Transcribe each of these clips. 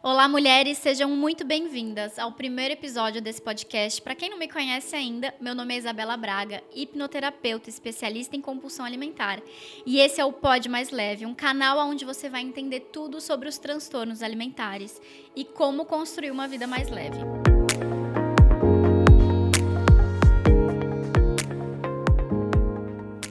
Olá, mulheres, sejam muito bem-vindas ao primeiro episódio desse podcast. Para quem não me conhece ainda, meu nome é Isabela Braga, hipnoterapeuta especialista em compulsão alimentar. E esse é o Pod Mais Leve, um canal onde você vai entender tudo sobre os transtornos alimentares e como construir uma vida mais leve.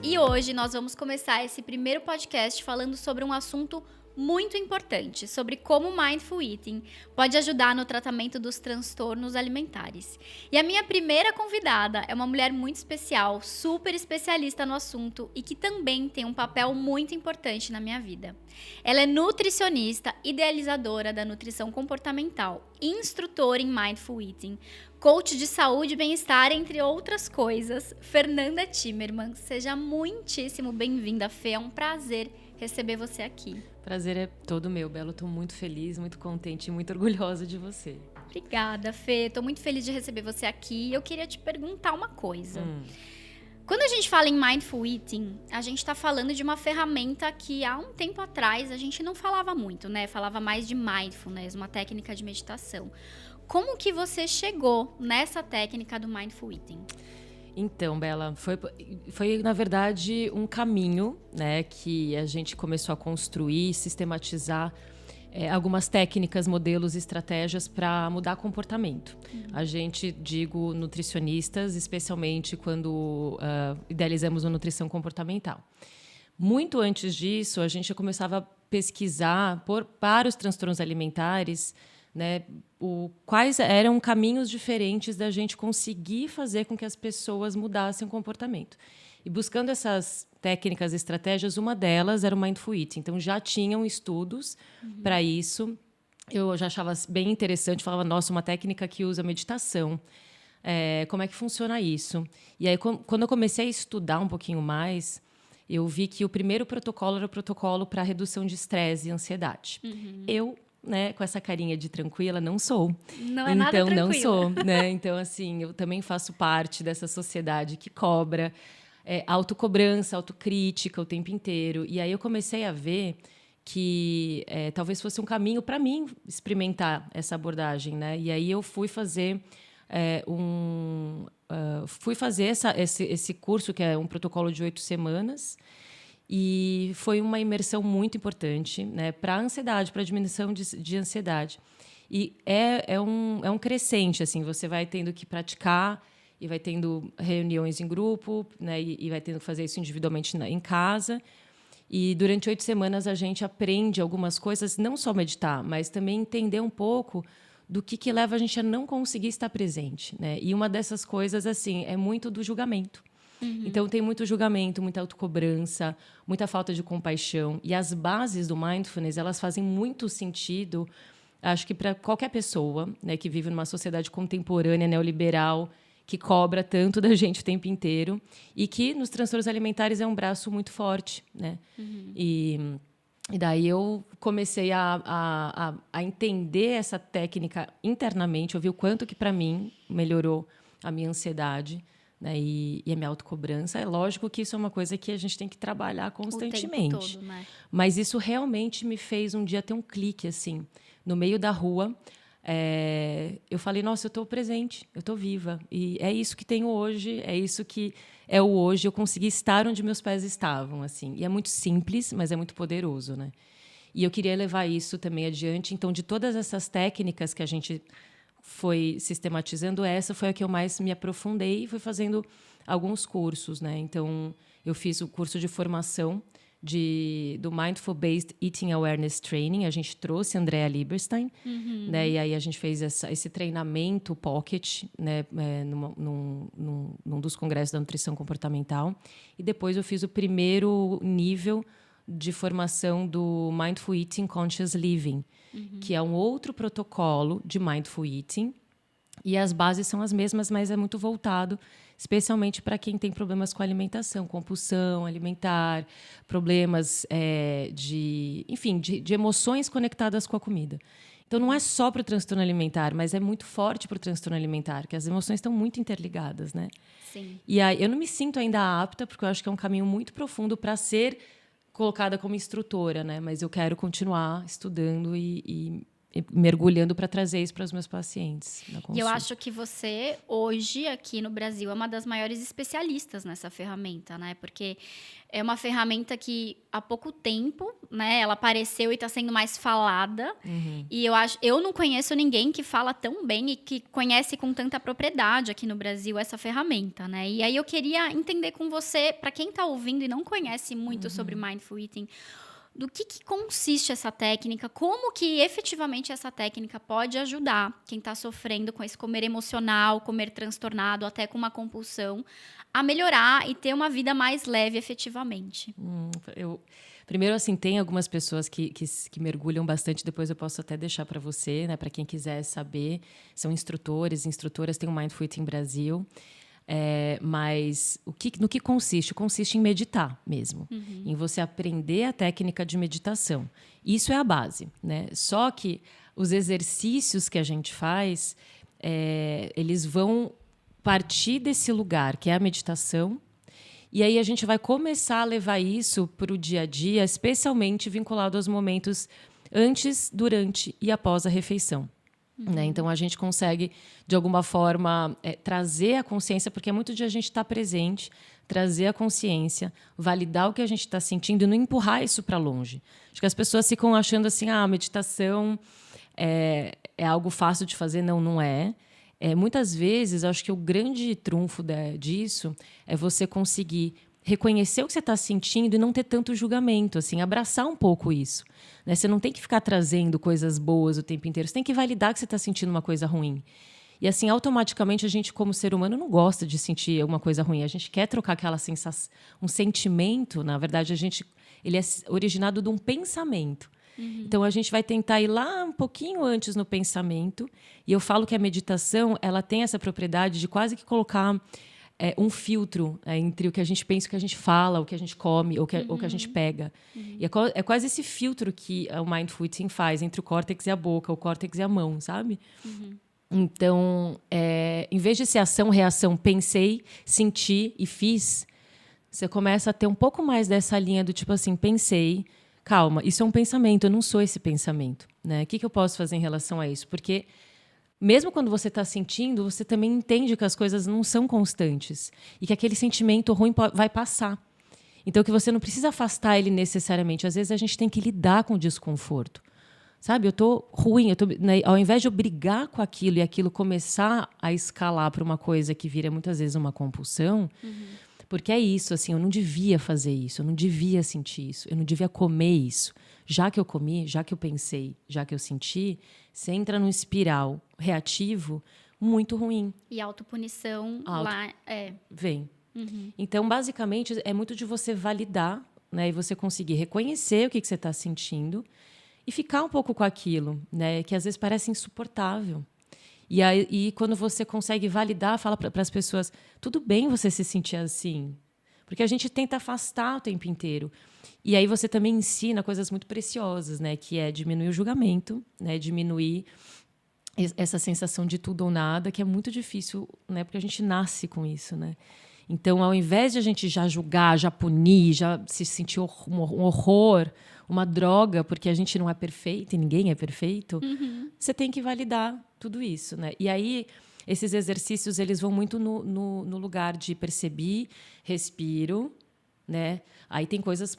E hoje nós vamos começar esse primeiro podcast falando sobre um assunto muito importante, sobre como o Mindful Eating pode ajudar no tratamento dos transtornos alimentares. E a minha primeira convidada é uma mulher muito especial, super especialista no assunto e que também tem um papel muito importante na minha vida. Ela é nutricionista, idealizadora da nutrição comportamental, instrutora em Mindful Eating, coach de saúde e bem-estar, entre outras coisas. Fernanda Timmerman, seja muitíssimo bem-vinda, Fê. É um prazer receber você aqui. Prazer é todo meu, Belo. Estou muito feliz, muito contente e muito orgulhosa de você. Obrigada, Fê. Estou muito feliz de receber você aqui. Eu queria te perguntar uma coisa. Quando a gente fala em Mindful Eating, a gente está falando de uma ferramenta que há um tempo atrás a gente não falava muito, né? Falava mais de mindfulness, uma técnica de meditação. Como que você chegou nessa técnica do Mindful Eating? Então, Bela, foi na verdade um caminho, né, que a gente começou a construir, sistematizar algumas técnicas, modelos, estratégias para mudar comportamento. A gente, digo, nutricionistas, especialmente quando idealizamos a nutrição comportamental. Muito antes disso, a gente já começava a pesquisar para os transtornos alimentares, né, quais eram caminhos diferentes da gente conseguir fazer com que as pessoas mudassem o comportamento. E buscando essas técnicas e estratégias, uma delas era o Mindful Eating. Então, já tinham estudos para isso. Eu já achava bem interessante, falava, nossa, uma técnica que usa meditação. Como é que funciona isso? E aí, quando eu comecei a estudar um pouquinho mais, eu vi que o primeiro protocolo era o protocolo para redução de estresse e ansiedade. Eu, né, com essa carinha de tranquila, não sou. Não é nada tranquila. Não sou, né? Então, assim, eu também faço parte dessa sociedade que cobra, autocobrança, autocrítica o tempo inteiro. E aí eu comecei a ver que talvez fosse um caminho para mim experimentar essa abordagem, né? E aí eu fui fazer esse curso, que é um protocolo de 8 semanas, e foi uma imersão muito importante, né, para a ansiedade, para a diminuição de ansiedade. E é um crescente, assim, você vai tendo que praticar e vai tendo reuniões em grupo, né, e vai tendo que fazer isso individualmente em casa. E durante 8 semanas a gente aprende algumas coisas, não só meditar, mas também entender um pouco do que leva a gente a não conseguir estar presente, né? E uma dessas coisas, assim, é muito do julgamento. Então, tem muito julgamento, muita autocobrança, muita falta de compaixão. E as bases do mindfulness, elas fazem muito sentido, acho que para qualquer pessoa, né, que vive numa sociedade contemporânea, neoliberal, que cobra tanto da gente o tempo inteiro e que nos transtornos alimentares é um braço muito forte, né? E daí eu comecei a entender essa técnica internamente, eu vi o quanto que, para mim, melhorou a minha ansiedade, né, e a minha autocobrança. É lógico que isso é uma coisa que a gente tem que trabalhar constantemente. O tempo todo, né? Mas isso realmente me fez um dia ter um clique, assim, no meio da rua. Eu falei, nossa, eu estou presente, eu estou viva. E é isso que tenho hoje, é isso que é o hoje. Eu consegui estar onde meus pés estavam, assim. E é muito simples, mas é muito poderoso, né? E eu queria levar isso também adiante. Então, de todas essas técnicas que a gente foi sistematizando, essa foi a que eu mais me aprofundei e fui fazendo alguns cursos, né? Então, eu fiz o curso de formação do Mindful Based Eating Awareness Training. A gente trouxe a Andrea Lieberstein, né? E aí a gente fez esse treinamento Pocket, né? Num dos congressos da nutrição comportamental. E depois eu fiz o primeiro nível de formação do Mindful Eating Conscious Living, que é um outro protocolo de Mindful Eating. E as bases são as mesmas, mas é muito voltado especialmente para quem tem problemas com alimentação, compulsão alimentar, problemas de emoções conectadas com a comida. Então, não é só para o transtorno alimentar, mas é muito forte para o transtorno alimentar, porque as emoções estão muito interligadas, né? Sim. E aí, eu não me sinto ainda apta, porque eu acho que é um caminho muito profundo para ser colocada como instrutora, né? Mas eu quero continuar estudando e mergulhando para trazer isso para os meus pacientes na E eu consulta. acho que você, hoje, aqui no Brasil, é uma das maiores especialistas nessa ferramenta, né? Porque é uma ferramenta que, há pouco tempo, né, ela apareceu e está sendo mais falada. E eu não conheço ninguém que fala tão bem e que conhece com tanta propriedade aqui no Brasil essa ferramenta, né? E aí eu queria entender com você, para quem está ouvindo e não conhece muito sobre Mindful Eating, do que consiste essa técnica, como que efetivamente essa técnica pode ajudar quem está sofrendo com esse comer emocional, comer transtornado, até com uma compulsão, a melhorar e ter uma vida mais leve efetivamente. Primeiro, assim, tem algumas pessoas que mergulham bastante, depois eu posso até deixar para você, né, para quem quiser saber. São instrutores, instrutoras, tem o Mindful Eating Brasil. Mas no que consiste? Consiste em meditar mesmo, em você aprender a técnica de meditação. Isso é a base, né? Só que os exercícios que a gente faz, eles vão partir desse lugar, que é a meditação, e aí a gente vai começar a levar isso para o dia a dia, especialmente vinculado aos momentos antes, durante e após a refeição. Né? Então, a gente consegue, de alguma forma, trazer a consciência, porque é muito de a gente estar presente, trazer a consciência, validar o que a gente está sentindo e não empurrar isso para longe. Acho que as pessoas ficam achando assim, a meditação é algo fácil de fazer. Não, não é. Muitas vezes, acho que o grande trunfo disso é você conseguir reconhecer o que você está sentindo e não ter tanto julgamento, assim, abraçar um pouco isso. Né? Você não tem que ficar trazendo coisas boas o tempo inteiro, você tem que validar que você está sentindo uma coisa ruim. E assim, automaticamente, a gente, como ser humano, não gosta de sentir alguma coisa ruim. A gente quer trocar aquela sensação, um sentimento, na verdade, ele é originado de um pensamento. Então, a gente vai tentar ir lá um pouquinho antes no pensamento. E eu falo que a meditação ela tem essa propriedade de quase que colocar um filtro entre o que a gente pensa, o que a gente fala, o que a gente come, ou o que a gente pega. E é quase esse filtro que o Mindful Eating faz entre o córtex e a boca, o córtex e a mão, sabe? Então, em vez de ser ação, reação, pensei, senti e fiz, você começa a ter um pouco mais dessa linha do tipo assim, pensei, calma, isso é um pensamento, eu não sou esse pensamento. Né? O que eu posso fazer em relação a isso? Porque mesmo quando você está sentindo, você também entende que as coisas não são constantes e que aquele sentimento ruim vai passar. Então, que você não precisa afastar ele necessariamente. Às vezes, a gente tem que lidar com o desconforto. Sabe? Eu estou ruim. Né? Ao invés de eu brigar com aquilo e aquilo começar a escalar para uma coisa que vira, muitas vezes, uma compulsão, porque é isso, assim, eu não devia fazer isso, eu não devia sentir isso, eu não devia comer isso. Já que eu comi, já que eu pensei, já que eu senti, você entra num espiral reativo muito ruim. E autopunição lá vem. Então, basicamente, é muito de você validar, né, e você conseguir reconhecer o que você está sentindo e ficar um pouco com aquilo, né, que às vezes parece insuportável. E quando você consegue validar, fala para as pessoas, tudo bem você se sentir assim. Porque a gente tenta afastar o tempo inteiro. E aí você também ensina coisas muito preciosas, né? Que é diminuir o julgamento, né? Diminuir essa sensação de tudo ou nada, que é muito difícil, né? Porque a gente nasce com isso, né? Então, ao invés de a gente já julgar, já punir, já se sentir um horror, uma droga, porque a gente não é perfeito e ninguém é perfeito, você tem que validar tudo isso, né? E aí, esses exercícios eles vão muito no lugar de perceber, respiro, né? Aí tem coisas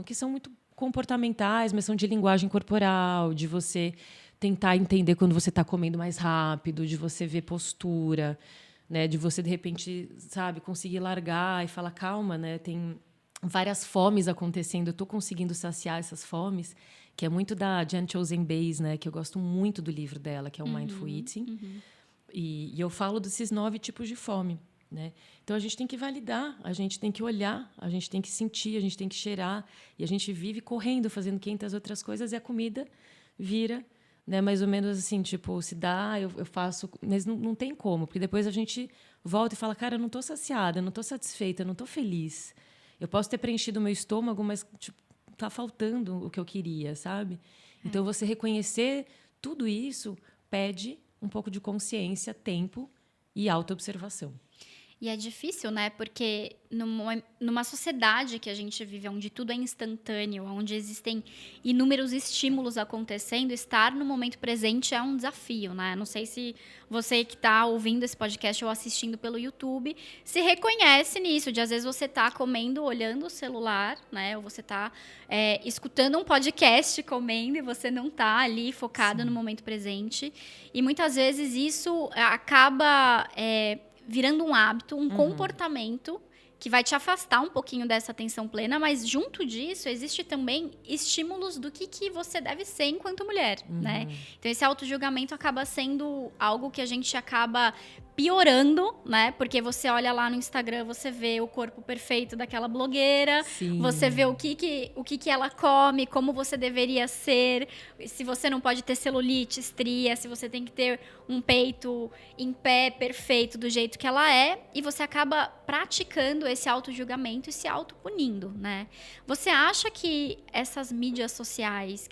que são muito comportamentais, mas são de linguagem corporal, de você tentar entender quando você está comendo mais rápido, de você ver postura, né? De você, de repente, sabe, conseguir largar e falar, calma, né? Tem várias fomes acontecendo, eu estou conseguindo saciar essas fomes, que é muito da Jen Chozen Bays, né? Que eu gosto muito do livro dela, que é o Mindful Eating. E eu falo desses 9 tipos de fome. Né? Então, a gente tem que validar, a gente tem que olhar, a gente tem que sentir, a gente tem que cheirar. E a gente vive correndo, fazendo 500 outras coisas, e a comida vira, né, mais ou menos assim, tipo, se dá, eu faço... Mas não tem como, porque depois a gente volta e fala, cara, eu não estou saciada, eu não estou satisfeita, eu não estou feliz. Eu posso ter preenchido o meu estômago, mas tipo, tá faltando o que eu queria, sabe? Então, você reconhecer tudo isso pede um pouco de consciência, tempo e autoobservação. E é difícil, né? Porque numa sociedade que a gente vive, onde tudo é instantâneo, onde existem inúmeros estímulos acontecendo, estar no momento presente é um desafio, né? Não sei se você que está ouvindo esse podcast ou assistindo pelo YouTube se reconhece nisso, de às vezes você tá comendo, olhando o celular, né? Ou você tá escutando um podcast comendo e você não tá ali focado no momento presente. E muitas vezes isso acaba virando um hábito, um comportamento que vai te afastar um pouquinho dessa atenção plena, mas junto disso existe também estímulos do que você deve ser enquanto mulher, né? Então esse autojulgamento acaba sendo algo que a gente acaba piorando, né? Porque você olha lá no Instagram, você vê o corpo perfeito daquela blogueira, Sim. você vê o que ela come, como você deveria ser, se você não pode ter celulite, estria, se você tem que ter um peito em pé perfeito do jeito que ela é, e você acaba praticando esse autojulgamento e se autopunindo, né? Você acha que essas mídias sociais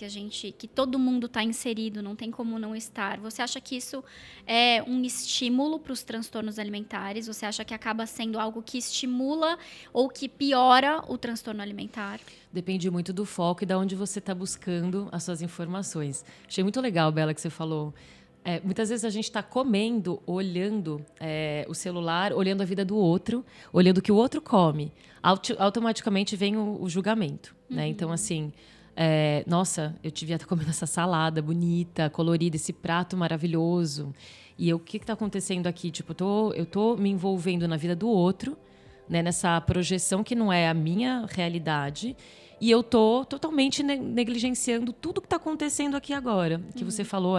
que todo mundo está inserido, não tem como não estar, você acha que isso é um estímulo para os transtornos alimentares? Você acha que acaba sendo algo que estimula ou que piora o transtorno alimentar? Depende muito do foco e de onde você está buscando as suas informações. Achei muito legal, Bela, que você falou. Muitas vezes a gente está comendo, olhando o celular, olhando a vida do outro, olhando o que o outro come. Automaticamente vem o julgamento, né? Então, assim, nossa, eu devia estar comendo essa salada bonita, colorida, esse prato maravilhoso. E o que está acontecendo aqui? Tipo, eu tô me envolvendo na vida do outro, né? Nessa projeção que não é a minha realidade. E eu tô totalmente negligenciando tudo que está acontecendo aqui agora. O que você falou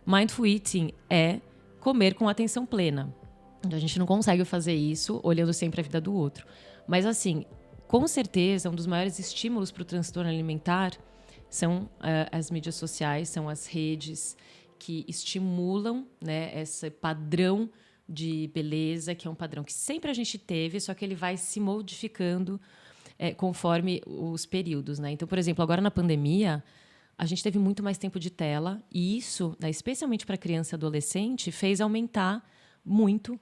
Mindful Eating é comer com atenção plena. A gente não consegue fazer isso olhando sempre a vida do outro. Mas, assim, com certeza, um dos maiores estímulos para o transtorno alimentar são as mídias sociais, são as redes que estimulam, né, esse padrão de beleza, que é um padrão que sempre a gente teve, só que ele vai se modificando conforme os períodos, né? Então, por exemplo, agora na pandemia, a gente teve muito mais tempo de tela e isso, né, especialmente para criança e adolescente, fez aumentar muito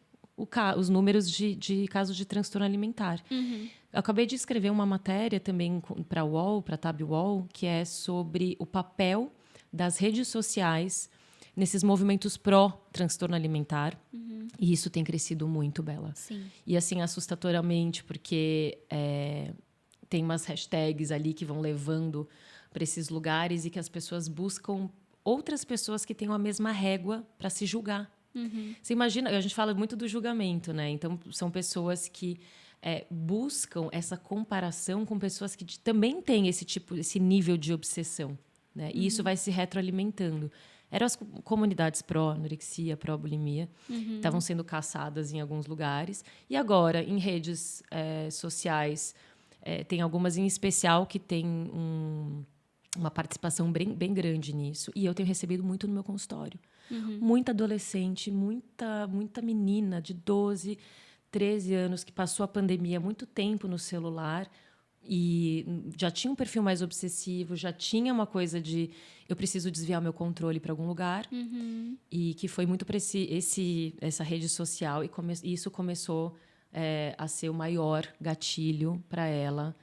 os números de casos de transtorno alimentar. Eu acabei de escrever uma matéria também para a UOL, para a Tab UOL, que é sobre o papel das redes sociais nesses movimentos pró-transtorno alimentar. E isso tem crescido muito, Bela. Sim. E, assim, assustadoramente, porque tem umas hashtags ali que vão levando para esses lugares e que as pessoas buscam outras pessoas que tenham a mesma régua para se julgar. Você imagina, a gente fala muito do julgamento, né? Então, são pessoas que buscam essa comparação com pessoas que também têm esse nível de obsessão, né? E isso vai se retroalimentando. Eram as comunidades pró-anorexia, pró-bulimia, estavam sendo caçadas em alguns lugares. E agora, em redes sociais, tem algumas em especial que têm uma participação bem grande nisso. E eu tenho recebido muito no meu consultório. Muita adolescente, muita menina de 12, 13 anos que passou a pandemia há muito tempo no celular e já tinha um perfil mais obsessivo, já tinha uma coisa de eu preciso desviar meu controle para algum lugar. E que foi muito para essa rede social. E isso começou a ser o maior gatilho para ela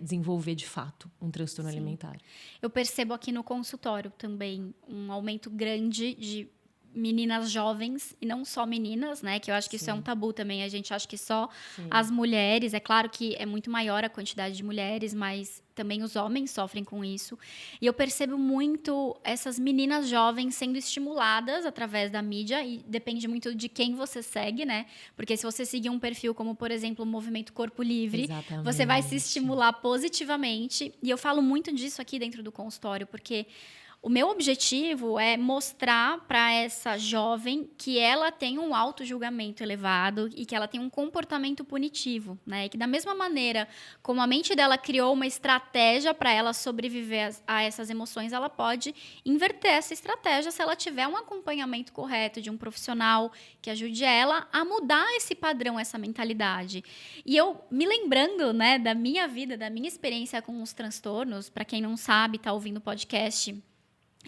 desenvolver, de fato, um transtorno alimentar. Eu percebo aqui no consultório também um aumento grande de meninas jovens, e não só meninas, né? Que eu acho que isso é um tabu também. A gente acha que só as mulheres... É claro que é muito maior a quantidade de mulheres, mas também os homens sofrem com isso. E eu percebo muito essas meninas jovens sendo estimuladas através da mídia, e depende muito de quem você segue, né? Porque se você seguir um perfil como, por exemplo, o Movimento Corpo Livre, você vai se estimular positivamente. E eu falo muito disso aqui dentro do consultório, porque o meu objetivo é mostrar para essa jovem que ela tem um autojulgamento elevado e que ela tem um comportamento punitivo, né? E que da mesma maneira como a mente dela criou uma estratégia para ela sobreviver a essas emoções, ela pode inverter essa estratégia se ela tiver um acompanhamento correto de um profissional que ajude ela a mudar esse padrão, essa mentalidade. E eu me lembrando, né, da minha vida, da minha experiência com os transtornos, para quem não sabe, está ouvindo o podcast,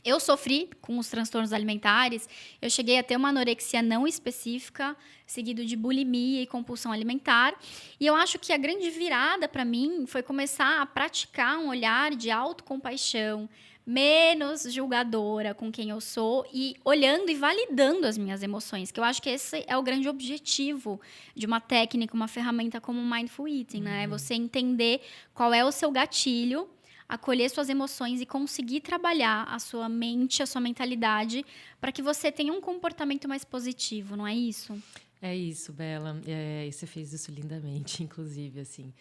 Eu sofri com os transtornos alimentares, eu cheguei a ter uma anorexia não específica, seguido de bulimia e compulsão alimentar. E eu acho que a grande virada para mim foi começar a praticar um olhar de autocompaixão, menos julgadora com quem eu sou e olhando e validando as minhas emoções, que eu acho que esse é o grande objetivo de uma técnica, uma ferramenta como o Mindful Eating, né? Você entender qual é o seu gatilho, acolher suas emoções e conseguir trabalhar a sua mente, a sua mentalidade, para que você tenha um comportamento mais positivo, não é isso? É isso, Bela. E você fez isso lindamente, inclusive, assim.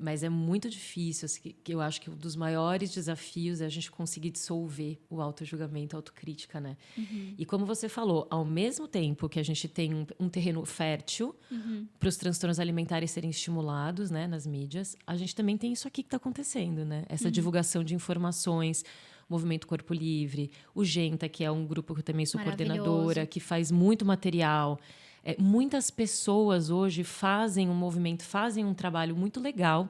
Mas é muito difícil, assim, que eu acho que um dos maiores desafios é a gente conseguir dissolver o autojulgamento, a autocrítica, né? E como você falou, ao mesmo tempo que a gente tem um terreno fértil para os transtornos alimentares serem estimulados, né, nas mídias, a gente também tem isso aqui que está acontecendo, né? Essa divulgação de informações, Movimento Corpo Livre, o Genta, que é um grupo que eu também sou coordenadora, que faz muito material. Muitas pessoas hoje fazem um movimento, fazem um trabalho muito legal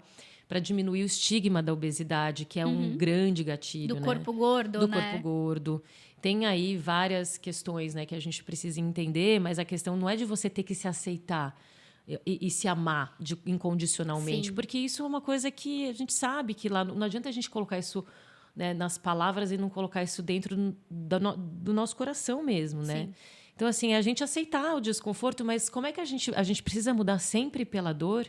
para diminuir o estigma da obesidade, que é um grande gatilho, Do né? corpo gordo, Do né? corpo gordo. Tem aí várias questões, né, que a gente precisa entender, mas a questão não é de você ter que se aceitar e se amar incondicionalmente, Sim. porque isso é uma coisa que a gente sabe que lá não adianta a gente colocar isso, né, nas palavras e não colocar isso dentro do nosso coração mesmo, né? Sim. Então, assim, a gente aceitar o desconforto, mas como é que a gente precisa mudar sempre pela dor?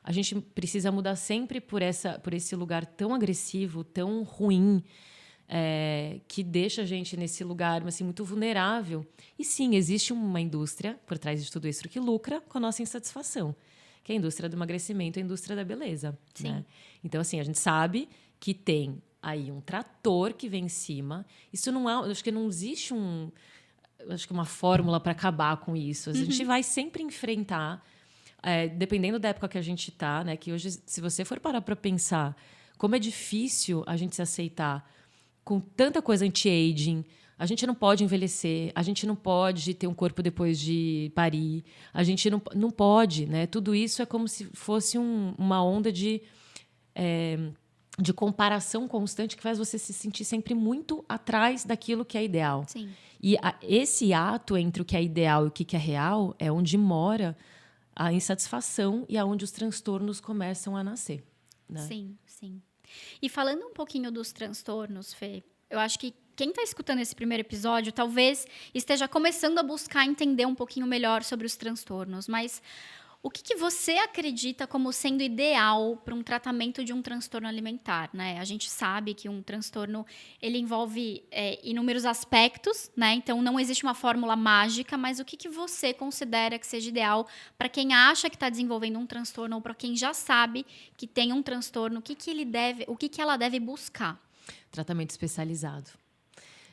A gente precisa mudar sempre por esse lugar tão agressivo, tão ruim, que deixa a gente nesse lugar assim, muito vulnerável. E sim, existe uma indústria por trás de tudo isso que lucra com a nossa insatisfação, que é a indústria do emagrecimento, a indústria da beleza. Sim. Né? Então, assim, a gente sabe que tem aí um trator que vem em cima. Isso não é. Eu acho que não existe uma fórmula para acabar com isso. A gente vai sempre enfrentar, dependendo da época que a gente está, né? Que hoje, se você for parar para pensar como é difícil a gente se aceitar com tanta coisa anti-aging, a gente não pode envelhecer, a gente não pode ter um corpo depois de parir, a gente não pode, né? Tudo isso é como se fosse uma onda de comparação constante que faz você se sentir sempre muito atrás daquilo que é ideal. Sim. E esse ato entre o que é ideal e o que é real é onde mora a insatisfação e aonde os transtornos começam a nascer. Né? Sim, sim. E falando um pouquinho dos transtornos, Fê, eu acho que quem está escutando esse primeiro episódio talvez esteja começando a buscar entender um pouquinho melhor sobre os transtornos, mas o que você acredita como sendo ideal para um tratamento de um transtorno alimentar, né? A gente sabe que um transtorno ele envolve inúmeros aspectos, né? Então não existe uma fórmula mágica, mas o que você considera que seja ideal para quem acha que está desenvolvendo um transtorno ou para quem já sabe que tem um transtorno, o que ela deve buscar? Tratamento especializado.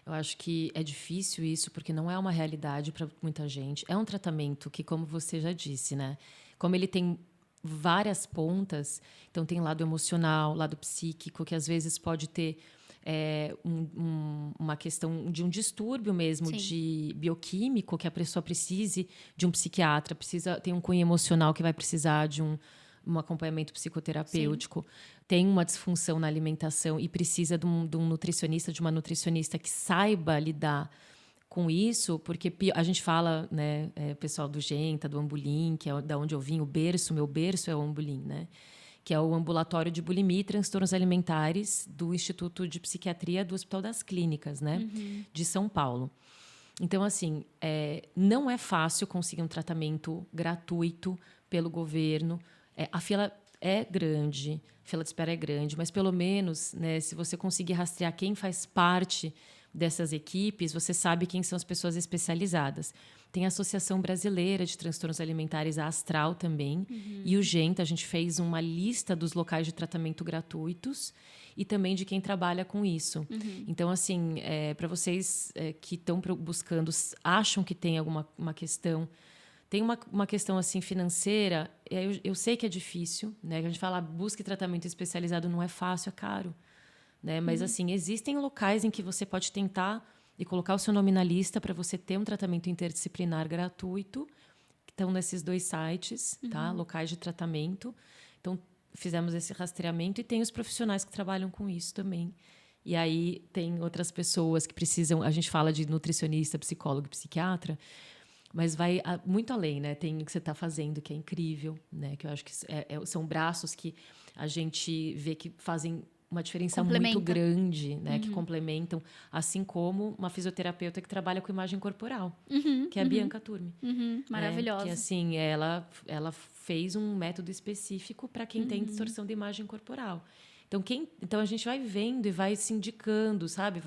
Eu acho que é difícil isso, porque não é uma realidade para muita gente. É um tratamento que, como você já disse, né? Como ele tem várias pontas, então tem lado emocional, lado psíquico, que às vezes pode ter uma questão de um distúrbio mesmo, Sim. de bioquímico, que a pessoa precise de um psiquiatra, tem um cunho emocional que vai precisar de um acompanhamento psicoterapêutico. Sim. Tem uma disfunção na alimentação e precisa de um nutricionista, de uma nutricionista que saiba lidar com isso, porque a gente fala, né, pessoal do Genta, do Ambulim, que é da onde eu vim, meu berço é o Ambulim, né, que é o ambulatório de bulimia e transtornos alimentares do Instituto de Psiquiatria do Hospital das Clínicas, né, de São Paulo. Então, assim, não é fácil conseguir um tratamento gratuito pelo governo. A fila é grande, a fila de espera é grande, mas pelo menos, né, se você conseguir rastrear quem faz parte dessas equipes, você sabe quem são as pessoas especializadas. Tem a Associação Brasileira de Transtornos Alimentares, a Astral também, e o Genta. A gente fez uma lista dos locais de tratamento gratuitos e também de quem trabalha com isso. Então, assim, para vocês que estão buscando, acham que tem alguma uma questão... Tem uma questão assim financeira, eu sei que é difícil, né? A gente fala, busque tratamento especializado, não é fácil, é caro. Né? Mas, assim, existem locais em que você pode tentar e colocar o seu nome na lista para você ter um tratamento interdisciplinar gratuito, que estão nesses 2 sites, tá? Locais de tratamento. Então, fizemos esse rastreamento e tem os profissionais que trabalham com isso também. E aí tem outras pessoas que precisam... A gente fala de nutricionista, psicólogo, psiquiatra, mas vai muito além, né? Tem o que você está fazendo, que é incrível, né? Que eu acho que são braços que a gente vê que fazem uma diferença muito grande, né? Que complementam, assim como uma fisioterapeuta que trabalha com imagem corporal, que é a Bianca Turmi. Maravilhosa. Que, assim, ela fez um método específico para quem tem distorção de imagem corporal. Então, a gente vai vendo e vai se indicando, sabe?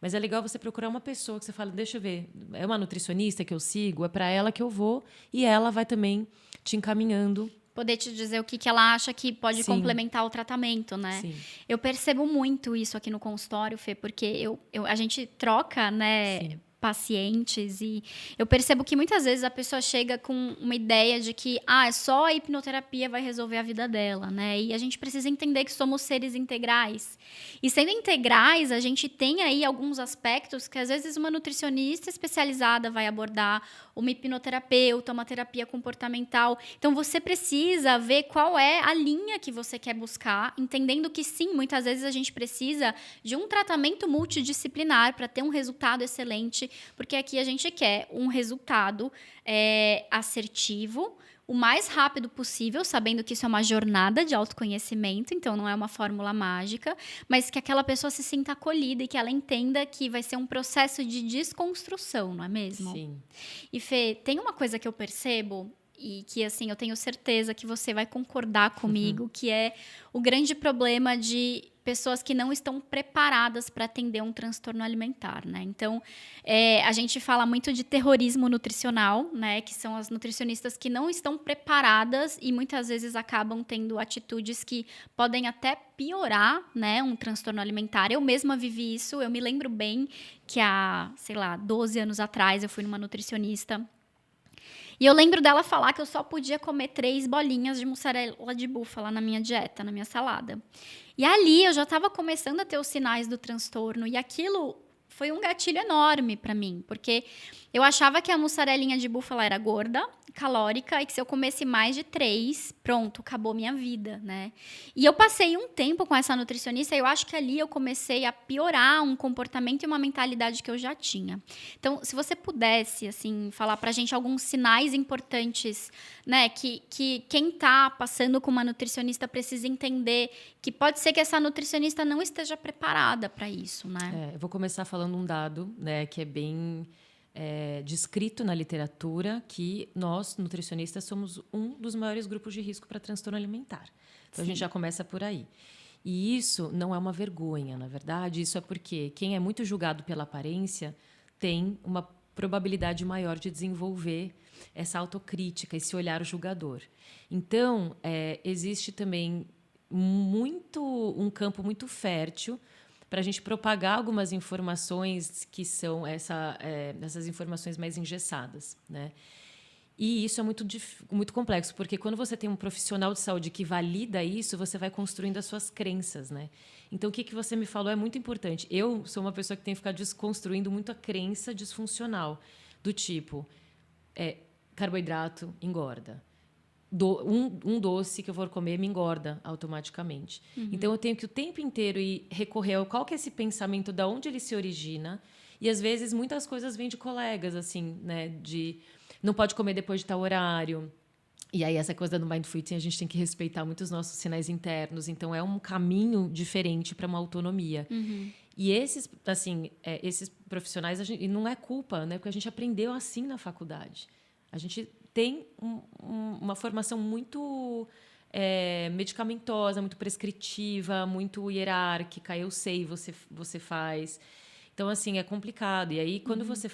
Mas é legal você procurar uma pessoa que você fala, deixa eu ver, é uma nutricionista que eu sigo, é para ela que eu vou, e ela vai também te encaminhando. Poder te dizer o que ela acha que pode complementar o tratamento, né? Sim. Eu percebo muito isso aqui no consultório, Fê, porque a gente troca, né? Sim. Pacientes, e eu percebo que muitas vezes a pessoa chega com uma ideia de que só a hipnoterapia vai resolver a vida dela, né? E a gente precisa entender que somos seres integrais. E sendo integrais, a gente tem aí alguns aspectos que às vezes uma nutricionista especializada vai abordar, uma hipnoterapeuta, uma terapia comportamental. Então você precisa ver qual é a linha que você quer buscar, entendendo que sim, muitas vezes a gente precisa de um tratamento multidisciplinar para ter um resultado excelente, porque aqui a gente quer um resultado assertivo, o mais rápido possível, sabendo que isso é uma jornada de autoconhecimento, então não é uma fórmula mágica, mas que aquela pessoa se sinta acolhida e que ela entenda que vai ser um processo de desconstrução, não é mesmo? Sim. E Fê, tem uma coisa que eu percebo e que, assim, eu tenho certeza que você vai concordar comigo, que é o grande problema de pessoas que não estão preparadas para atender um transtorno alimentar, né? Então, a gente fala muito de terrorismo nutricional, né? Que são as nutricionistas que não estão preparadas e muitas vezes acabam tendo atitudes que podem até piorar, né? Um transtorno alimentar. Eu mesma vivi isso. Eu me lembro bem que há, 12 anos atrás, eu fui numa nutricionista. E eu lembro dela falar que eu só podia comer 3 bolinhas de mussarela de búfala na minha dieta, na minha salada. E ali eu já estava começando a ter os sinais do transtorno. E aquilo foi um gatilho enorme para mim. Porque eu achava que a mussarelinha de búfala era gorda, calórica, e que se eu comesse mais de 3, pronto, acabou minha vida, né? E eu passei um tempo com essa nutricionista e eu acho que ali eu comecei a piorar um comportamento e uma mentalidade que eu já tinha. Então, se você pudesse, assim, falar pra gente alguns sinais importantes, né, que quem tá passando com uma nutricionista precisa entender que pode ser que essa nutricionista não esteja preparada para isso, né? Eu vou começar falando um dado, né, que é bem... descrito na literatura, que nós, nutricionistas, somos um dos maiores grupos de risco para transtorno alimentar. Então, a gente já começa por aí. E isso não é uma vergonha, na verdade. Isso é porque quem é muito julgado pela aparência tem uma probabilidade maior de desenvolver essa autocrítica, esse olhar julgador. Então, existe também um campo muito fértil para a gente propagar algumas informações que são essas informações mais engessadas, né? E isso é muito complexo, porque quando você tem um profissional de saúde que valida isso, você vai construindo as suas crenças, né? Então, o que você me falou é muito importante. Eu sou uma pessoa que tem que ficar desconstruindo muito a crença disfuncional, do tipo, carboidrato engorda. Um doce que eu for comer me engorda automaticamente. Então, eu tenho que o tempo inteiro ir recorrer ao qual que é esse pensamento, de onde ele se origina. E, às vezes, muitas coisas vêm de colegas, assim, né? De não pode comer depois de tal horário. E aí, essa coisa do Mindful Eating, a gente tem que respeitar muito os nossos sinais internos. Então, é um caminho diferente para uma autonomia. E esses profissionais, e não é culpa, né? Porque a gente aprendeu assim na faculdade. A gente tem uma formação muito medicamentosa, muito prescritiva, muito hierárquica. Eu sei, você faz. Então, assim, é complicado. E aí, quando você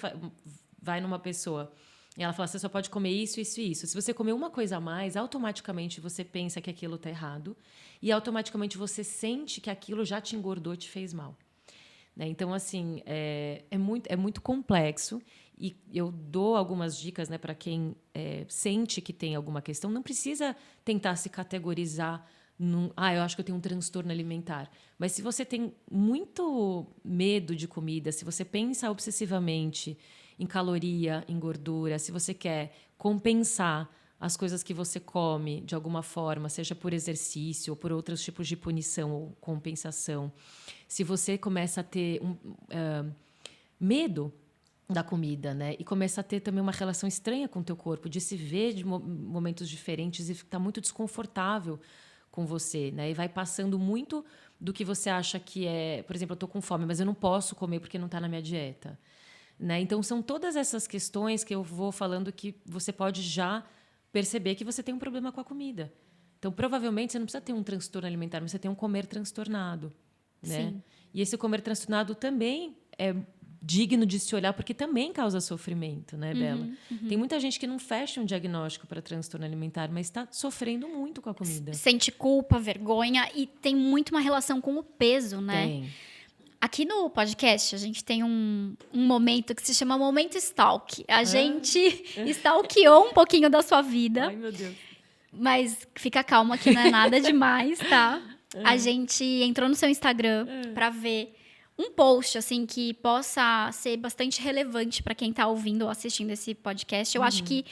vai numa pessoa e ela fala, você só pode comer isso, isso e isso. Se você comer uma coisa a mais, automaticamente você pensa que aquilo está errado e automaticamente você sente que aquilo já te engordou, te fez mal. Né? Então, assim, é muito complexo. E eu dou algumas dicas, né, para quem sente que tem alguma questão. Não precisa tentar se categorizar eu acho que eu tenho um transtorno alimentar. Mas se você tem muito medo de comida, se você pensa obsessivamente em caloria, em gordura, se você quer compensar as coisas que você come, de alguma forma, seja por exercício ou por outros tipos de punição ou compensação, se você começa a ter medo da comida, né? E começa a ter também uma relação estranha com o teu corpo, de se ver de momentos diferentes e ficar muito desconfortável com você, né? E vai passando muito do que você acha que é... Por exemplo, eu tô com fome, mas eu não posso comer porque não está na minha dieta, né? Então, são todas essas questões que eu vou falando que você pode já perceber que você tem um problema com a comida. Então, provavelmente, você não precisa ter um transtorno alimentar, mas você tem um comer transtornado, né? Sim. E esse comer transtornado também é digno de se olhar, porque também causa sofrimento, né, Bela? Tem muita gente que não fecha um diagnóstico para transtorno alimentar, mas está sofrendo muito com a comida. Sente culpa, vergonha e tem muito uma relação com o peso, né? Tem. Aqui no podcast, a gente tem um momento que se chama Momento Stalk. A gente stalkeou um pouquinho da sua vida. Ai, meu Deus. Mas fica calma que não é nada demais, tá? A gente entrou no seu Instagram pra ver um post, assim, que possa ser bastante relevante pra quem tá ouvindo ou assistindo esse podcast. Eu acho que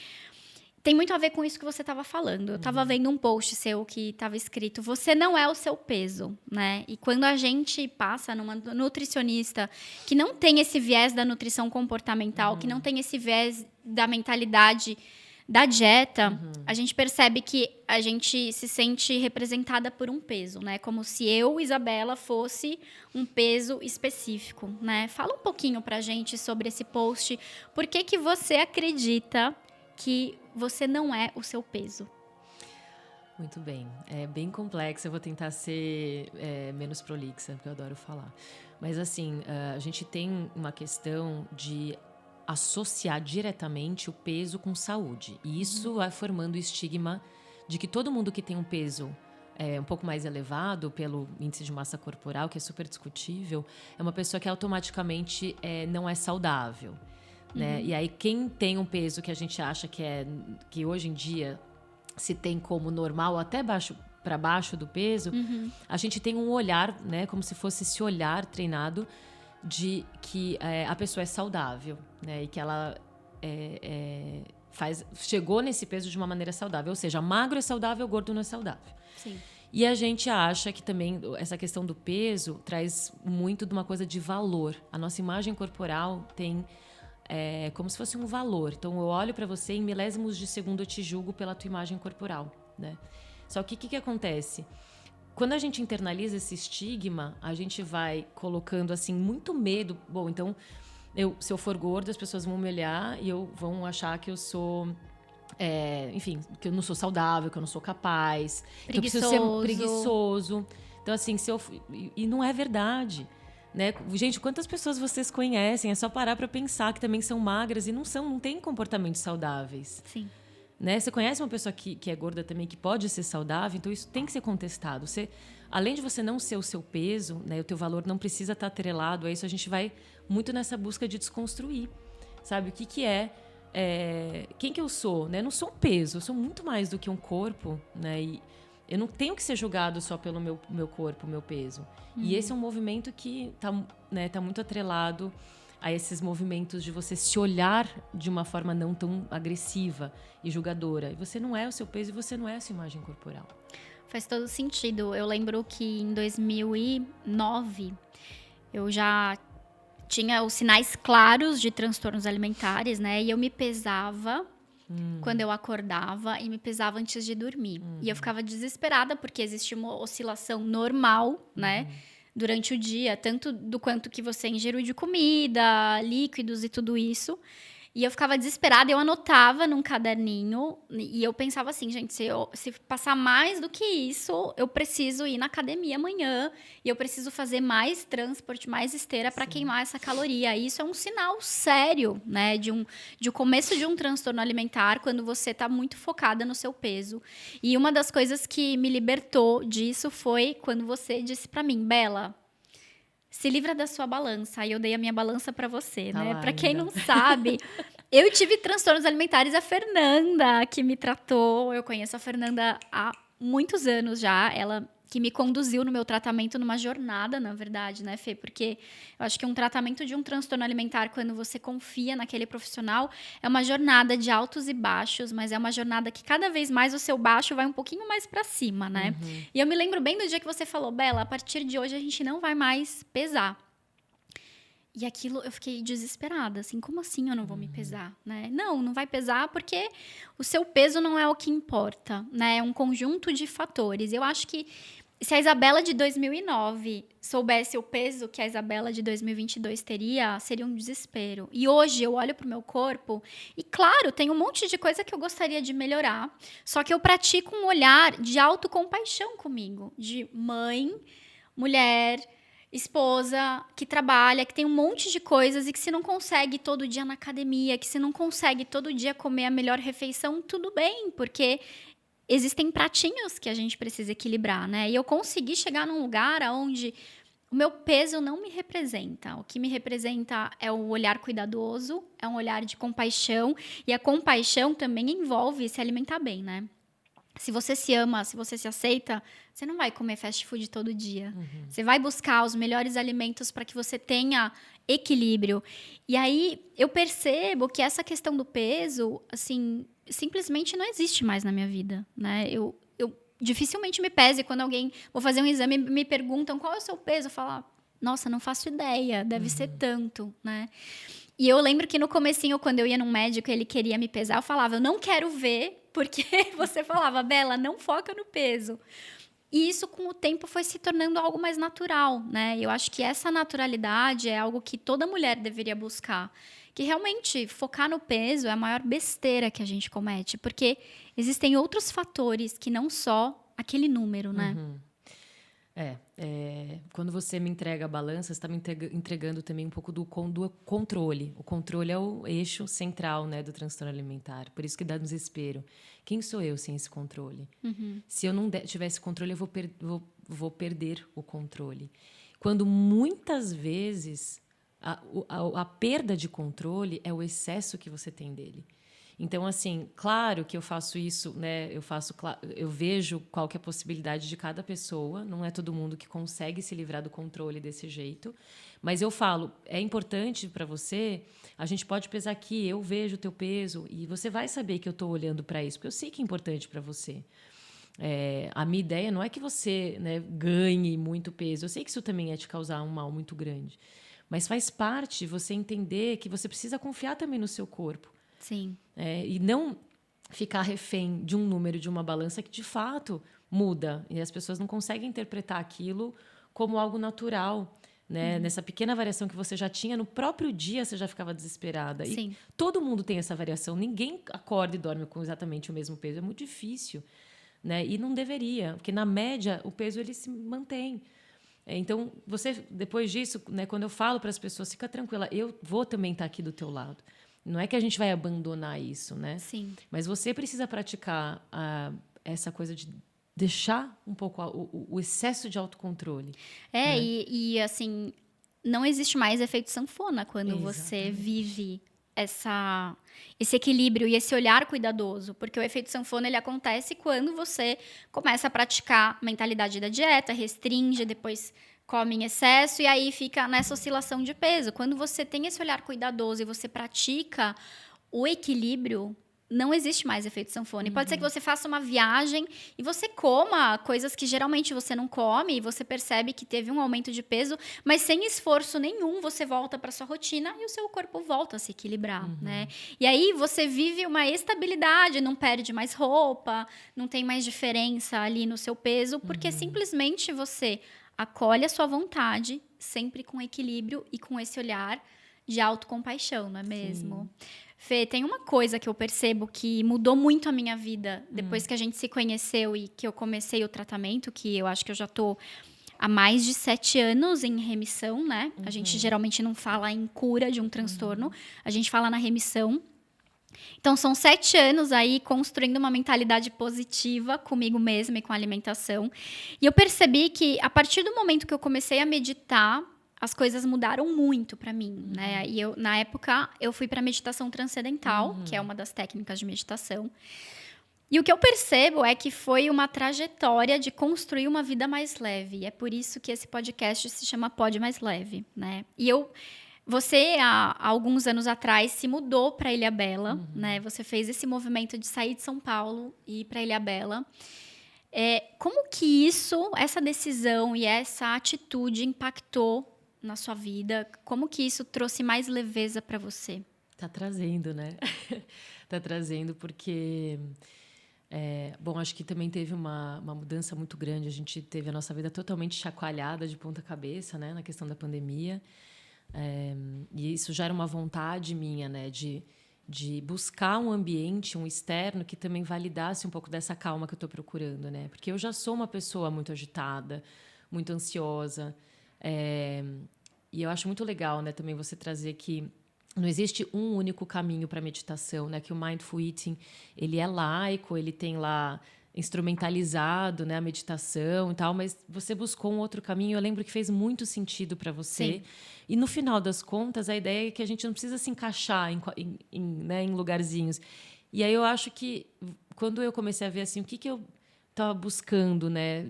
tem muito a ver com isso que você estava falando. Eu estava vendo um post seu que estava escrito: você não é o seu peso, né? E quando a gente passa numa nutricionista que não tem esse viés da nutrição comportamental, que não tem esse viés da mentalidade da dieta, a gente percebe que a gente se sente representada por um peso, né? Como se eu, Isabela, fosse um peso específico, né? Fala um pouquinho pra gente sobre esse post. Por que que você acredita que você não é o seu peso? Muito bem. É bem complexo. Eu vou tentar ser menos prolixa, porque eu adoro falar. Mas, assim, a gente tem uma questão de associar diretamente o peso com saúde. E isso vai formando o estigma de que todo mundo que tem um peso um pouco mais elevado pelo índice de massa corporal, que é super discutível, é uma pessoa que automaticamente não é saudável. Né? E aí, quem tem um peso que a gente acha que hoje em dia se tem como normal, até para baixo do peso, a gente tem um olhar, né, como se fosse esse olhar treinado de que a pessoa é saudável, né, e que ela chegou nesse peso de uma maneira saudável. Ou seja, magro é saudável, gordo não é saudável. Sim. E a gente acha que também essa questão do peso traz muito de uma coisa de valor. A nossa imagem corporal tem... como se fosse um valor. Então, eu olho para você em milésimos de segundo eu te julgo pela tua imagem corporal, né? Só que o que acontece? Quando a gente internaliza esse estigma, a gente vai colocando, assim, muito medo. Bom, então, se eu for gordo, as pessoas vão me olhar e vão achar que eu sou... enfim, que eu não sou saudável, que eu não sou capaz. Que eu preciso ser preguiçoso. Então, assim, e não é verdade. Né? Gente, quantas pessoas vocês conhecem? É só parar para pensar que também são magras e não têm comportamentos saudáveis. Sim. Né? Você conhece uma pessoa que é gorda também, que pode ser saudável, então isso tem que ser contestado. Além de você não ser o seu peso, né, o teu valor não precisa estar atrelado a isso, a gente vai muito nessa busca de desconstruir. Sabe? O que é quem que eu sou? Né? Eu não sou um peso, eu sou muito mais do que um corpo, né? E eu não tenho que ser julgado só pelo meu corpo, meu peso. E esse é um movimento que tá muito atrelado a esses movimentos de você se olhar de uma forma não tão agressiva e julgadora. E você não é o seu peso e você não é a sua imagem corporal. Faz todo sentido. Eu lembro que em 2009 eu já tinha os sinais claros de transtornos alimentares, né? E eu me pesava quando eu acordava e me pesava antes de dormir. E eu ficava desesperada porque existia uma oscilação normal, né? Durante o dia, tanto do quanto que você ingeriu de comida, líquidos e tudo isso. E eu ficava desesperada, eu anotava num caderninho e eu pensava assim, gente, se passar mais do que isso, eu preciso ir na academia amanhã e eu preciso fazer mais transporte, mais esteira para queimar essa caloria. E isso é um sinal sério, né, de um começo de um transtorno alimentar, quando você está muito focada no seu peso. E uma das coisas que me libertou disso foi quando você disse para mim: Bela, se livra da sua balança. Aí eu dei a minha balança pra você, tá, né? lá, pra quem ainda não sabe, eu tive transtornos alimentares. A Fernanda que me tratou. Eu conheço a Fernanda há muitos anos já. Ela que me conduziu no meu tratamento, numa jornada, na verdade, né, Fê? Porque eu acho que um tratamento de um transtorno alimentar, quando você confia naquele profissional, é uma jornada de altos e baixos, mas é uma jornada que cada vez mais o seu baixo vai um pouquinho mais para cima, né? E eu me lembro bem do dia que você falou, Bela, a partir de hoje a gente não vai mais pesar. E aquilo eu fiquei desesperada, assim, como assim eu não vou me pesar, né? Não vai pesar porque o seu peso não é o que importa, né? É um conjunto de fatores. Eu acho que se a Isabela de 2009 soubesse o peso que a Isabela de 2022 teria, seria um desespero. E hoje eu olho pro meu corpo e, claro, tem um monte de coisa que eu gostaria de melhorar, só que eu pratico um olhar de autocompaixão comigo, de mãe, mulher, esposa, que trabalha, que tem um monte de coisas e que se não consegue todo dia na academia, que se não consegue todo dia comer a melhor refeição, tudo bem, porque existem pratinhos que a gente precisa equilibrar, né? E eu consegui chegar num lugar onde o meu peso não me representa. O que me representa é o olhar cuidadoso, é um olhar de compaixão, e a compaixão também envolve se alimentar bem, né? Se você se ama, se você se aceita, você não vai comer fast food todo dia. Você vai buscar os melhores alimentos para que você tenha equilíbrio. E aí eu percebo que essa questão do peso, assim, simplesmente não existe mais na minha vida, né? Eu dificilmente me peso e quando alguém vou fazer um exame e me perguntam qual é o seu peso, eu falo, nossa, não faço ideia, deve ser tanto, né? E eu lembro que no comecinho, quando eu ia num médico e ele queria me pesar, eu falava, eu não quero ver, porque você falava, Bela, não foca no peso. E isso, com o tempo, foi se tornando algo mais natural, né? Eu acho que essa naturalidade é algo que toda mulher deveria buscar. Que realmente focar no peso é a maior besteira que a gente comete, porque existem outros fatores que não só aquele número, né? Quando você me entrega a balança, você está me entregando também um pouco do controle. O controle é o eixo central, né, do transtorno alimentar. Por isso que dá desespero. Quem sou eu sem esse controle? Se eu não tivesse controle, eu vou perder o controle. Quando muitas vezes a perda de controle é o excesso que você tem dele. Então, assim, claro que eu faço isso, né? Eu vejo qual que é a possibilidade de cada pessoa. Não é todo mundo que consegue se livrar do controle desse jeito. Mas eu falo, é importante para você, a gente pode pesar aqui, eu vejo o teu peso, e você vai saber que eu estou olhando para isso, porque eu sei que é importante para você. A minha ideia não é que você, né, ganhe muito peso. Eu sei que isso também é te causar um mal muito grande. Mas faz parte você entender que você precisa confiar também no seu corpo. Sim. E não ficar refém de um número, de uma balança que, de fato, muda. E as pessoas não conseguem interpretar aquilo como algo natural. Né? Nessa pequena variação que você já tinha, no próprio dia você já ficava desesperada. Sim. E todo mundo tem essa variação. Ninguém acorda e dorme com exatamente o mesmo peso. É muito difícil. Né? E não deveria, porque, na média, o peso ele se mantém. Então, você, depois disso, né, quando eu falo para as pessoas, fica tranquila, eu vou também estar aqui do teu lado. Não é que a gente vai abandonar isso, né? Sim. Mas você precisa praticar essa coisa de deixar um pouco o excesso de autocontrole. Né? E assim, não existe mais efeito sanfona quando você vive esse equilíbrio e esse olhar cuidadoso, porque o efeito sanfona ele acontece quando você começa a praticar a mentalidade da dieta, restringe, depois come em excesso e aí fica nessa oscilação de peso. Quando você tem esse olhar cuidadoso e você pratica o equilíbrio, não existe mais efeito sanfona. E pode ser que você faça uma viagem e você coma coisas que geralmente você não come e você percebe que teve um aumento de peso, mas sem esforço nenhum você volta para sua rotina e o seu corpo volta a se equilibrar, né? E aí você vive uma estabilidade, não perde mais roupa, não tem mais diferença ali no seu peso, porque simplesmente você acolhe a sua vontade, sempre com equilíbrio e com esse olhar de autocompaixão, não é mesmo? Sim. Fê, tem uma coisa que eu percebo que mudou muito a minha vida depois que a gente se conheceu e que eu comecei o tratamento, que eu acho que eu já tô há mais de 7 anos em remissão, né? A gente geralmente não fala em cura de um transtorno, a gente fala na remissão. Então, são 7 anos aí construindo uma mentalidade positiva comigo mesma e com a alimentação. E eu percebi que, a partir do momento que eu comecei a meditar, as coisas mudaram muito para mim, né? E na época, eu fui para meditação transcendental, que é uma das técnicas de meditação. E o que eu percebo é que foi uma trajetória de construir uma vida mais leve. E é por isso que esse podcast se chama Pod Mais Leve, né? Você, há alguns anos atrás, se mudou para Ilhabela, né? Você fez esse movimento de sair de São Paulo e ir para Ilhabela. Como que essa decisão e essa atitude impactou na sua vida? Como que isso trouxe mais leveza para você? Tá trazendo, né? Tá trazendo porque... bom, acho que também teve uma mudança muito grande. A gente teve a nossa vida totalmente chacoalhada de ponta cabeça, né? Na questão da pandemia. E isso já era uma vontade minha, né? De buscar um ambiente, um externo, que também validasse um pouco dessa calma que eu estou procurando, né? Porque eu já sou uma pessoa muito agitada, muito ansiosa. E eu acho muito legal, né? Também você trazer que não existe um único caminho para a meditação, né? Que o Mindful Eating, ele é laico, ele tem lá instrumentalizado, né, a meditação e tal, mas você buscou um outro caminho. Eu lembro que fez muito sentido para você. Sim. E no final das contas, a ideia é que a gente não precisa se encaixar né, em lugarzinhos. E aí eu acho que quando eu comecei a ver assim, o que eu estava buscando, né,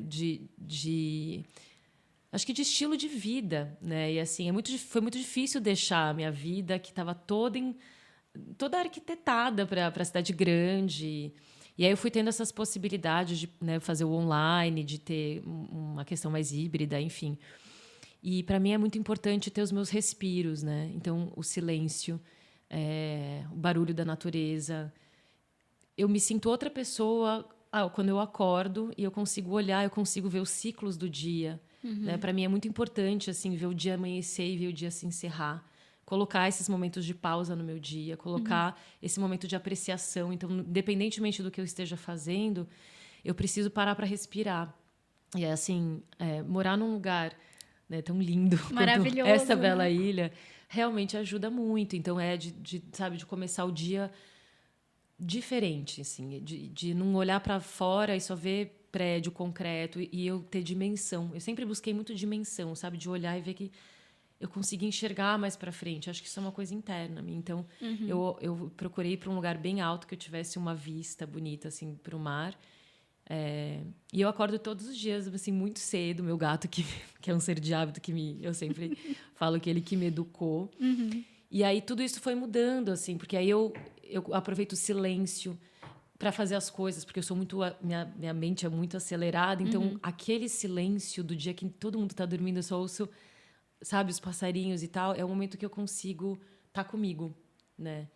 acho que de estilo de vida, né? E assim, foi muito difícil deixar a minha vida, que estava toda arquitetada para a cidade grande. E aí eu fui tendo essas possibilidades de, né, fazer o online, de ter uma questão mais híbrida, enfim. E para mim é muito importante ter os meus respiros, né? Então, o silêncio, o barulho da natureza. Eu me sinto outra pessoa quando eu acordo e eu consigo olhar, eu consigo ver os ciclos do dia. Né? Para mim é muito importante assim, ver o dia amanhecer e ver o dia se encerrar. Colocar esses momentos de pausa no meu dia, colocar esse momento de apreciação. Então, independentemente do que eu esteja fazendo, eu preciso parar para respirar. E assim, morar num lugar, né, tão lindo quanto essa bela né? ilha realmente ajuda muito. Então, sabe, de começar o dia diferente, assim, de não olhar para fora e só ver prédio, concreto, e eu ter dimensão. Eu sempre busquei muito dimensão, sabe, de olhar e ver que eu consegui enxergar mais para frente. Acho que isso é uma coisa interna a mim. Então, eu procurei ir para um lugar bem alto, que eu tivesse uma vista bonita assim para o mar. E eu acordo todos os dias assim muito cedo. Meu gato, que é um ser de hábito, eu sempre falo que ele que me educou. E aí tudo isso foi mudando, assim, porque aí eu aproveito o silêncio para fazer as coisas, porque eu sou muito minha mente é muito acelerada. Então, aquele silêncio do dia que todo mundo está dormindo, eu só ouço, sabe, os passarinhos e tal, é o momento que eu consigo estar comigo, né?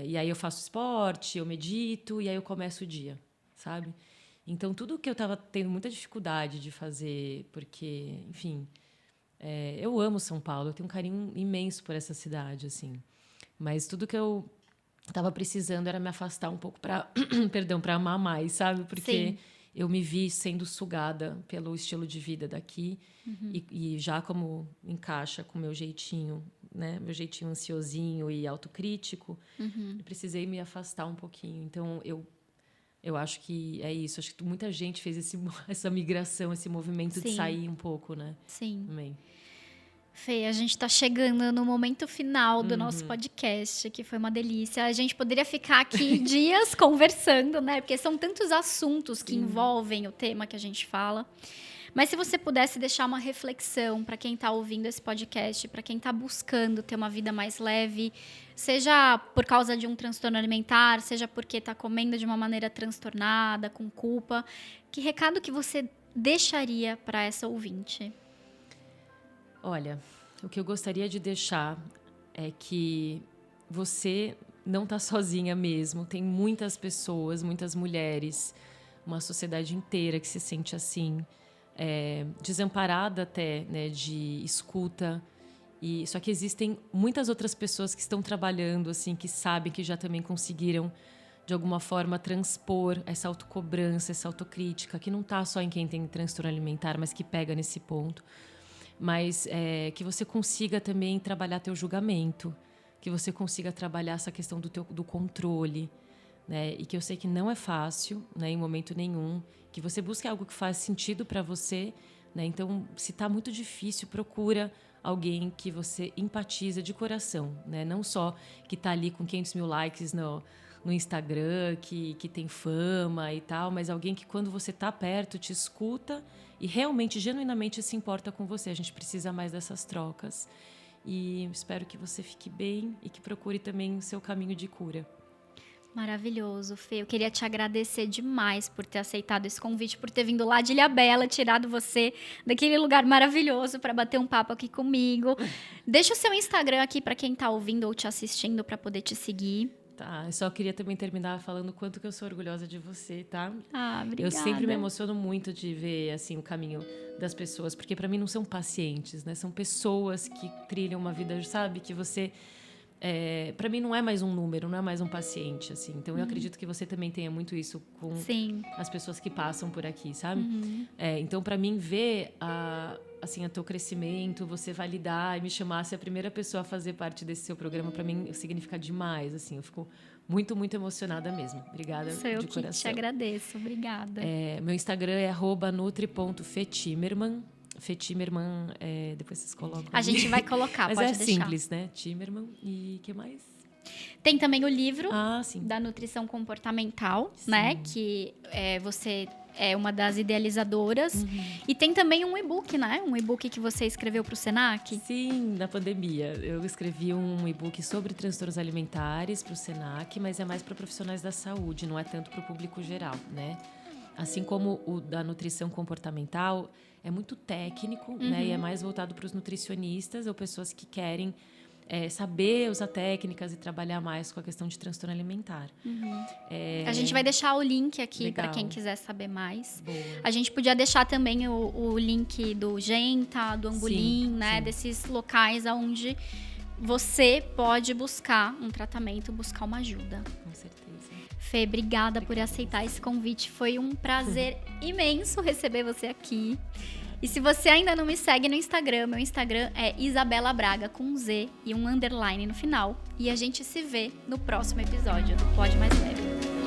E aí eu faço esporte, eu medito e aí eu começo o dia, sabe? Então, tudo que eu estava tendo muita dificuldade de fazer, porque, enfim, eu amo São Paulo, eu tenho um carinho imenso por essa cidade, assim. Mas tudo que eu estava precisando era me afastar um pouco para, perdão, para amar mais, sabe? Porque eu me vi sendo sugada pelo estilo de vida daqui e já como encaixa com o meu jeitinho, né? Meu jeitinho ansiosinho e autocrítico, eu precisei me afastar um pouquinho. Então, eu acho que é isso. Acho que muita gente fez essa migração, esse movimento de sair um pouco, né? Sim. Também. Fê, a gente está chegando no momento final do nosso podcast, que foi uma delícia. A gente poderia ficar aqui dias conversando, né? Porque são tantos assuntos que envolvem o tema que a gente fala. Mas se você pudesse deixar uma reflexão para quem está ouvindo esse podcast, para quem está buscando ter uma vida mais leve, seja por causa de um transtorno alimentar, seja porque está comendo de uma maneira transtornada, com culpa, que recado que você deixaria para essa ouvinte? Olha, o que eu gostaria de deixar é que você não está sozinha mesmo. Tem muitas pessoas, muitas mulheres, uma sociedade inteira que se sente assim, desamparada até, né, de escuta. E só que existem muitas outras pessoas que estão trabalhando, assim, que sabem que já também conseguiram de alguma forma transpor essa autocobrança, essa autocrítica, que não está só em quem tem transtorno alimentar, mas que pega nesse ponto. Mas que você consiga também trabalhar teu julgamento, que você consiga trabalhar essa questão do controle, né? E que eu sei que não é fácil, né, em momento nenhum, que você busque algo que faz sentido para você, né? Então, se está muito difícil, procura alguém que você empatiza de coração, né? Não só que está ali com 500 mil likes no Instagram, que tem fama e tal, mas alguém que quando você está perto te escuta e realmente, genuinamente se importa com você. A gente precisa mais dessas trocas. E espero que você fique bem e que procure também o seu caminho de cura. Maravilhoso, Fê. Eu queria te agradecer demais por ter aceitado esse convite, por ter vindo lá de Ilhabela, tirado você daquele lugar maravilhoso para bater um papo aqui comigo. Deixa o seu Instagram aqui para quem tá ouvindo ou te assistindo para poder te seguir. Tá, eu só queria também terminar falando o quanto que eu sou orgulhosa de você, tá? Ah, obrigada. Eu sempre me emociono muito de ver, assim, o caminho das pessoas, porque para mim não são pacientes, né? São pessoas que trilham uma vida, sabe? Que você... para mim não é mais um número, não é mais um paciente, assim. Então eu acredito que você também tenha muito isso com as pessoas que passam por aqui, sabe? Então para mim ver o teu crescimento, você validar e me chamar, ser a primeira pessoa a fazer parte desse seu programa, para mim significa demais, assim. Eu fico muito, muito emocionada mesmo. Obrigada de coração. Eu que te agradeço, obrigada. Meu Instagram é @nutri.fetimerman. Fê Timerman, depois vocês colocam. A gente vai colocar, mas pode deixar. Mas é simples, né? Timerman. E o que mais? Tem também o livro sim. da nutrição comportamental, né? Que você é uma das idealizadoras. E tem também um e-book, né? Um e-book que você escreveu para o Senac. Sim, na pandemia. Eu escrevi um e-book sobre transtornos alimentares para o Senac, mas é mais para profissionais da saúde, não é tanto para o público geral, né? Assim como o da nutrição comportamental, é muito técnico, né? E é mais voltado para os nutricionistas ou pessoas que querem saber usar técnicas e trabalhar mais com a questão de transtorno alimentar. A gente vai deixar o link aqui para quem quiser saber mais. Boa. A gente podia deixar também o link do Genta, do Ambulim, né? Sim. Desses locais onde você pode buscar um tratamento, buscar uma ajuda. Com certeza. Fê, obrigada por aceitar esse convite. Foi um prazer imenso receber você aqui. E se você ainda não me segue no Instagram, meu Instagram é Isabela Braga, com um Z e um underline no final. E a gente se vê no próximo episódio do Pode Mais Leve.